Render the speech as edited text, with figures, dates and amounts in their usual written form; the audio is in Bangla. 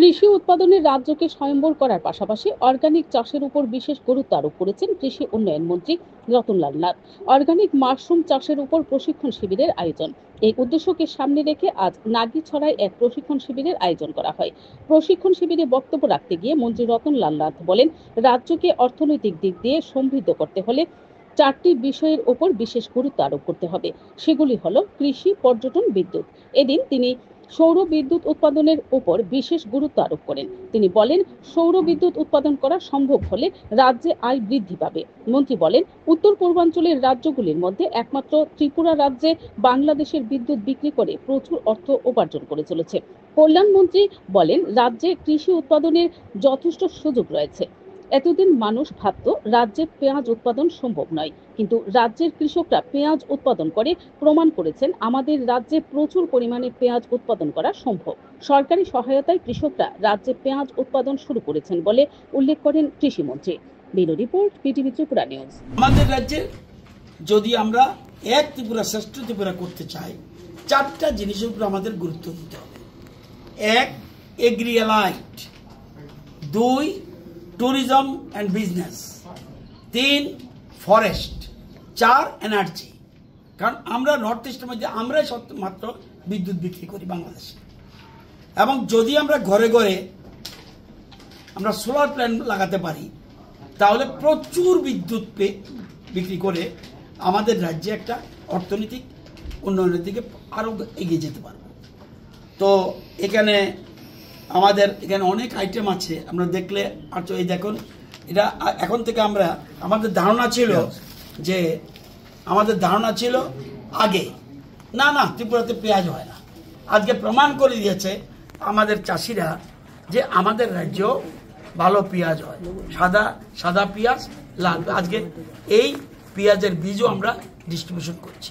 কৃষি উৎপাদনের রাজ্যকে স্বয়ম্বর করার পাশাপাশি অর্গানিক চাষের উপর বিশেষ গুরুত্ব আরোপ করেছেন কৃষি উন্নয়ন মন্ত্রী রতনলাল নাথ। অর্গানিক মাশরুম চাষের উপর প্রশিক্ষণ শিবিরের আয়োজন, এই উদ্দেশ্যকে সামনে রেখে আজ নাগিছড়ায় এক প্রশিক্ষণ শিবিরের আয়োজন করা হয়। প্রশিক্ষণ শিবিরে বক্তব্য রাখতে গিয়ে মন্ত্রী রতনলাল নাথ বলেন, রাজ্যকে অর্থনৈতিক দিক দিয়ে সমৃদ্ধ করতে হলে চারটি বিষয়ের উপর বিশেষ গুরুত্ব আরোপ করতে হবে। সেগুলি হলো কৃষি, পর্যটন, বিদ্যুৎ। এদিন তিনি সৌর বিদ্যুৎ উৎপাদনের উপর বিশেষ গুরুত্ব আরোপ করেন। তিনি বলেন, সৌর বিদ্যুৎ উৎপাদন করা সম্ভব হলে রাজ্যে আয় বৃদ্ধি পাবে। মন্ত্রী বলেন, উত্তর পূর্বাঞ্চলের রাজ্যগুলির মধ্যে একমাত্র ত্রিপুরা রাজ্যে বাংলাদেশের বিদ্যুৎ বিক্রি করে প্রচুর অর্থ উপার্জন করে চলেছে। কল্যাণমন্ত্রী বলেন, রাজ্যে কৃষি উৎপাদনের যথেষ্ট সুযোগ রয়েছে। এতদিন মানুষ ভাবত রাজ্যে পেঁয়াজ উৎপাদন সম্ভব নয়, কিন্তু রাজ্যের কৃষকরা পেঁয়াজ উৎপাদন করে প্রমাণ করেছেন আমাদের রাজ্যে প্রচুর পরিমাণে পেঁয়াজ উৎপাদন করা সম্ভব। সরকারি সহায়তায় কৃষকরা রাজ্যে পেঁয়াজ উৎপাদন শুরু করেছেন বলে উল্লেখ করেন কৃষিমন্ত্রী। Bureau report, PTV Tripura news. আমাদের রাজ্যে যদি আমরা এক ত্রিপুরা শ্রেষ্ঠ ত্রিপুরা করতে চাই, চারটা জিনিসের উপর আমাদের গুরুত্ব দিতে হবে। এক, এগ্রি অ্যালাইড; দুই, ট্যুরিজম অ্যান্ড বিজনেস; তিন, ফরেস্ট; চার, এনার্জি। কারণ আমরা নর্থ ইস্টের মধ্যে আমরাই মাত্র বিদ্যুৎ বিক্রি করি বাংলাদেশে, এবং যদি আমরা ঘরে ঘরে আমরা সোলার প্ল্যান্ট লাগাতে পারি তাহলে প্রচুর বিদ্যুৎ বিক্রি করে আমাদের রাজ্যে একটা অর্থনৈতিক উন্নয়নের দিকে আরও এগিয়ে যেতে পারব। তো এখানে আমাদের অনেক আইটেম আছে, আমরা দেখলে আর এই দেখুন, এটা এখন থেকে আমাদের ধারণা ছিল আগে না ত্রিপুরাতে পেঁয়াজ হয় না। আজকে প্রমাণ করে দিয়েছে আমাদের চাষিরা যে আমাদের রাজ্য ভালো পেঁয়াজ হয়, সাদা পেঁয়াজ, লাল। আজকে এই পেঁয়াজের বীজও আমরা ডিস্ট্রিবিউশন করছি।